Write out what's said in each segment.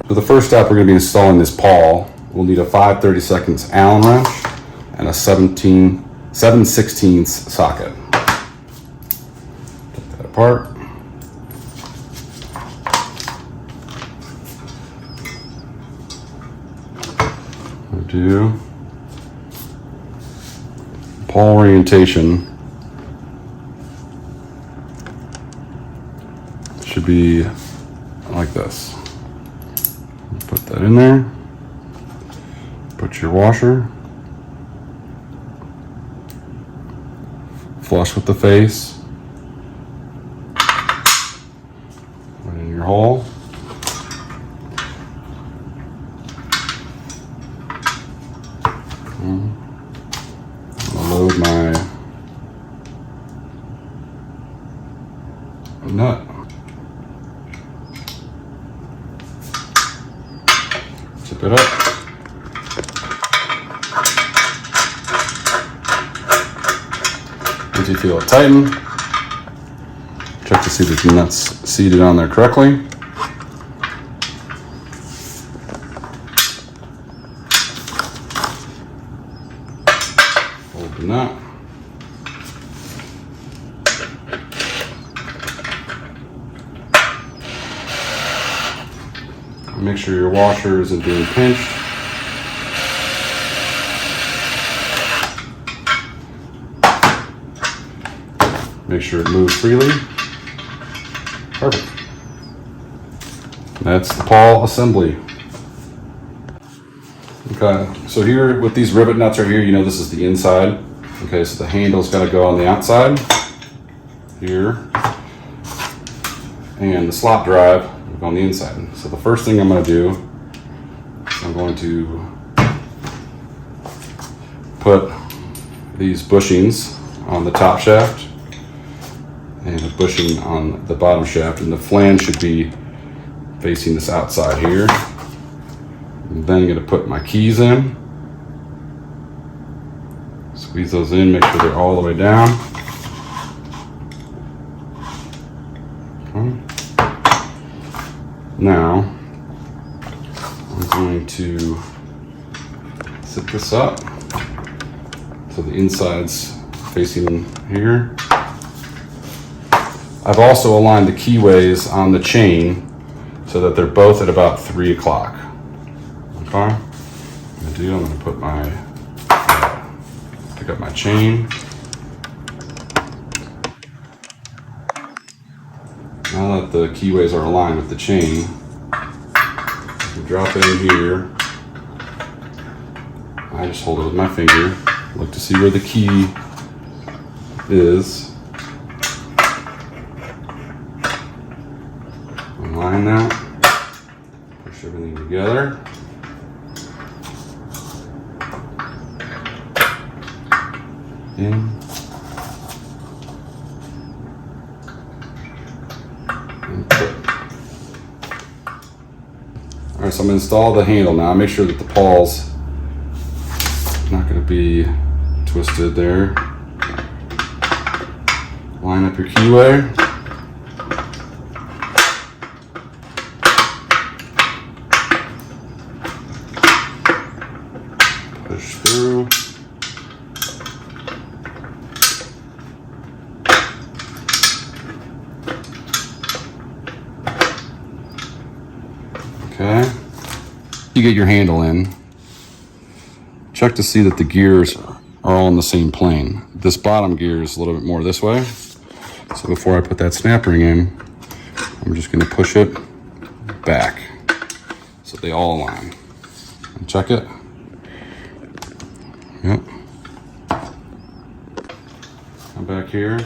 So the first step, we're going to be installing this pawl. We'll need a 5/32 Allen wrench and a 7/16 socket. Take that apart. We'll do pawl orientation. Should be like this. Put that in there. Put your washer flush with the face. Put it in your hole. I'll load my nut. Zip it up. Once you feel it tighten, check to see that the nut's seated on there correctly. Open that. Make sure your washer isn't being pinched. Make sure it moves freely. Perfect. That's the pawl assembly. Okay, so here with these rivet nuts right here, you know this is the inside. Okay, so the handle's got to go on the outside here, and the slot drive will go on the inside. So the first thing I'm going to do is I'm going to put these bushings on the top shaft and a bushing on the bottom shaft, and the flange should be facing this outside here. And then I'm going to put my keys in. Squeeze those in, make sure they're all the way down. Okay. Now, I'm going to set this up so the inside's facing here. I've also aligned the keyways on the chain so that they're both at about 3 o'clock. Okay, I'm going to put my, pick up my chain. Now that the keyways are aligned with the chain, I can drop it in here. I just hold it with my finger, look to see where the key is. Align that, push everything together. In. And put. All right, so I'm gonna install the handle now. Make sure that the pawl's not gonna be twisted there. Line up your keyway. Push through. Okay. You get your handle in. Check to see that the gears are all in the same plane. This bottom gear is a little bit more this way. So before I put that snap ring in, I'm just going to push it back so they all align. And check it. Yep. Come back here.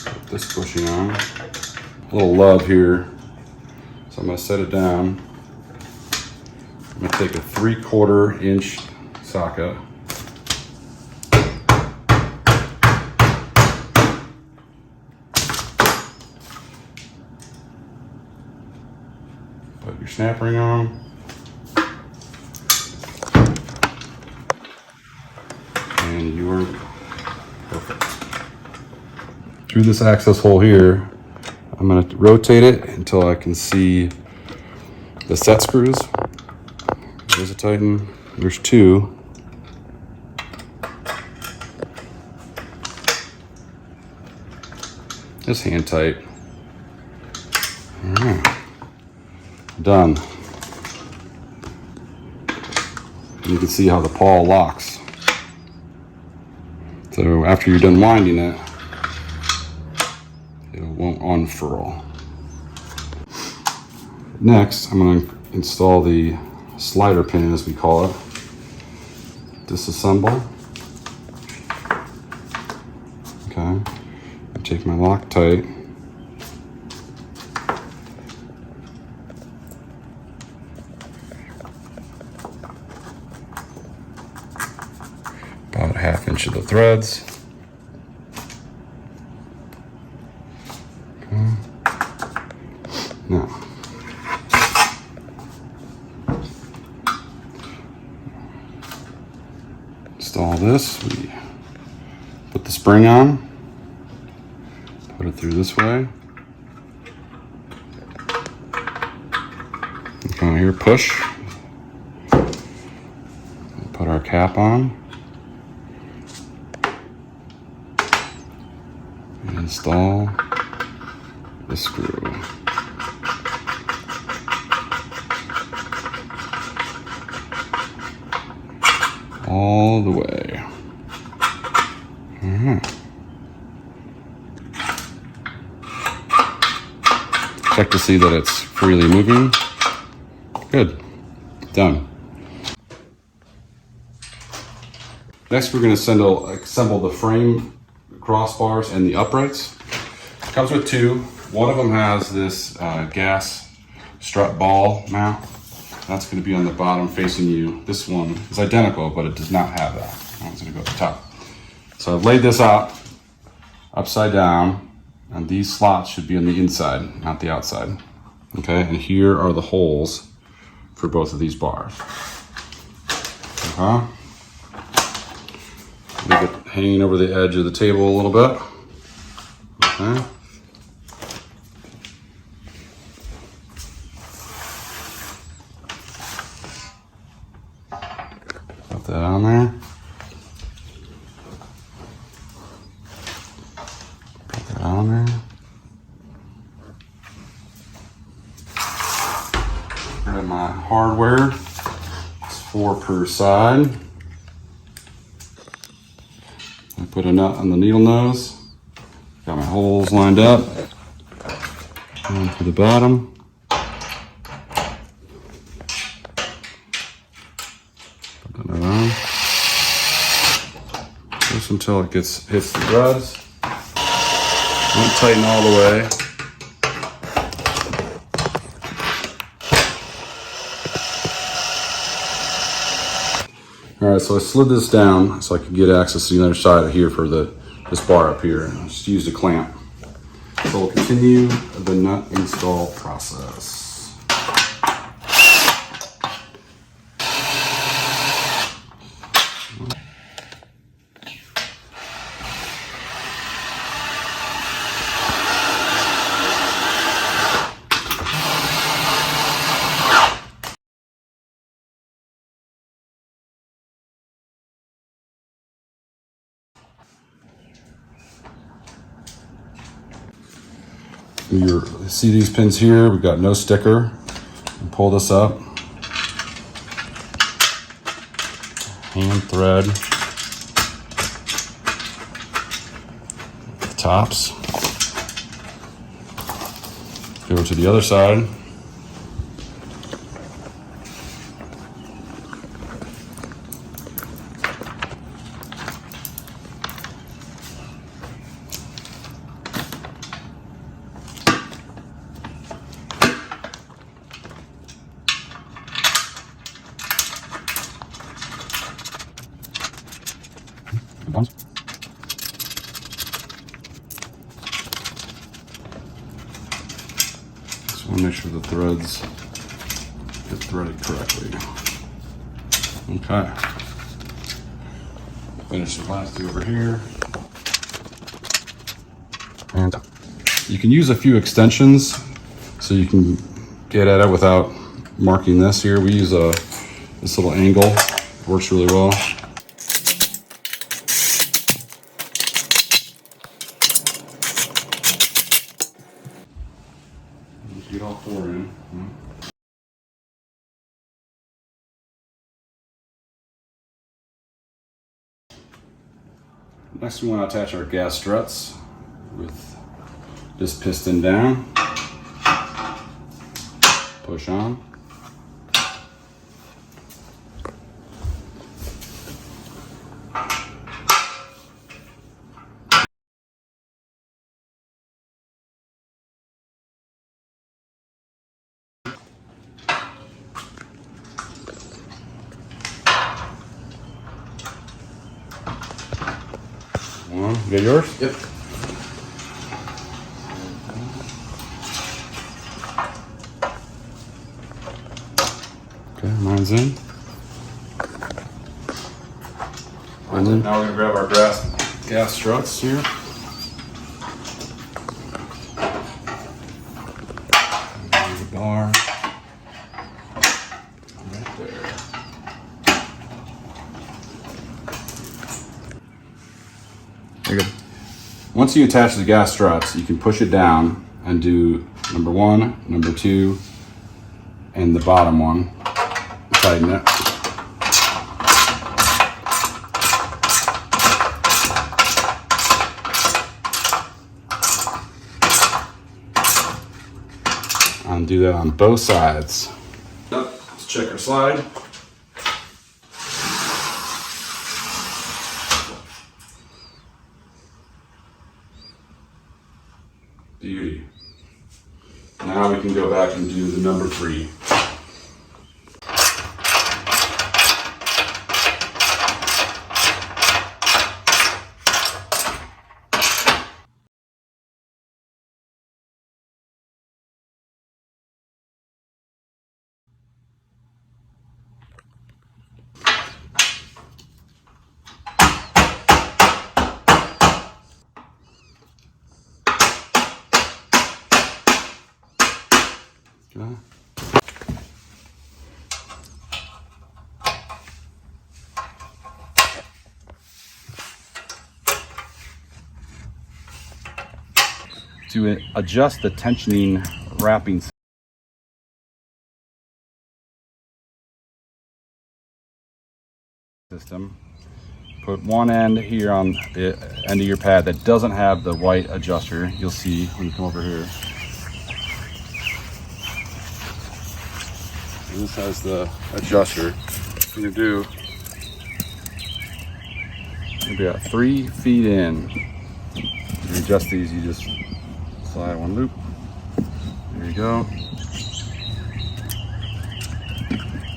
Put this bushing on. A little love here. So I'm going to set it down. I'm going to take a 3/4 inch socket. Put your snap ring on. And you are perfect. Through this access hole here, I'm going to rotate it until I can see the set screws. There's a Titan. There's two. Just hand tight. All right. Done. You can see how the pawl locks. So after you're done winding it, it won't unfurl. Next, I'm going to install the slider pin, as we call it. Disassemble. Okay. I take my Loctite. About a ½ inch of the threads. Okay. Now, install this. We put the spring on, put it through this way. Come here, push. Put our cap on. Install the screw. All the way. Check to see that it's freely moving. Good. Done. Next, we're going to assemble the frame crossbars and the uprights. It comes with two. One of them has this gas strut ball mount. That's going to be on the bottom facing you. This one is identical, but it does not have that. That one's going to go at the top. So I've laid this out upside down, and these slots should be on the inside, not the outside. Okay, and here are the holes for both of these bars. Leave it hanging over the edge of the table a little bit. Okay. Put that on there. Put that on there. Grab my hardware. It's 4 per side. I put a nut on the needle nose. Got my holes lined up. Going to the bottom. Put that on. Just until it hits the threads. Don't tighten all the way. All right, so I slid this down so I could get access to the other side of here for this bar up here. I just used a clamp. So we'll continue the nut install process. You see these pins here? We've got no sticker. And pull this up. Hand thread the tops. Go to the other side. Just want to make sure the threads get threaded correctly. Okay. Finish the last two over here. And you can use a few extensions so you can get at it without marking this here. We use this little angle. It works really well. Get all 4 in. Next, we want to attach our gas struts with this piston down. Push on. One, you got yours? Yep. Okay, mine's in. Mine's in. Now we're gonna grab our gas struts here. And the bar. Right there. There you go. Once you attach the gas struts, you can push it down and do number 1, number 2, and the bottom one. Tighten it. And do that on both sides. Let's check our slide. Beauty. Now we can go back and do the number 3. Okay. To adjust the tensioning wrapping system, put one end here on the end of your pad that doesn't have the white adjuster. You'll see when you come over here. And this has the adjuster. What you do, you'll be at 3 feet in. To adjust these, you just slide one loop. There you go.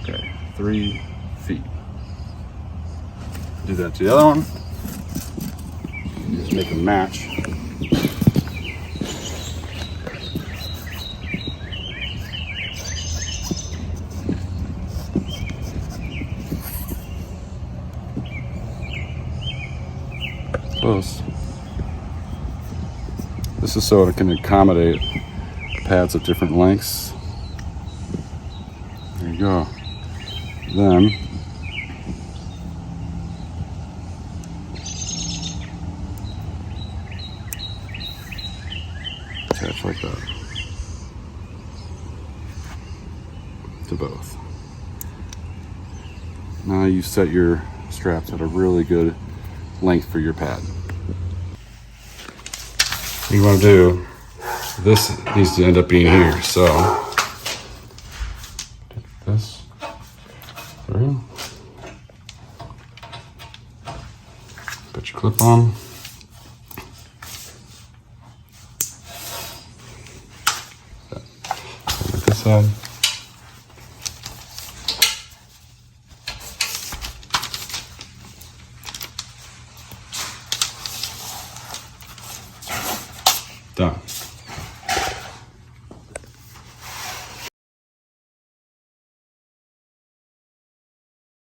Okay, 3 feet. Do that to the other one. You just make them match. Close. This is so it can accommodate pads of different lengths. There you go. Then attach like that to both. Now you set your straps at a really good length for your pad. What you want to do, this needs to end up being here, so take this through, put your clip on, like this side. Done.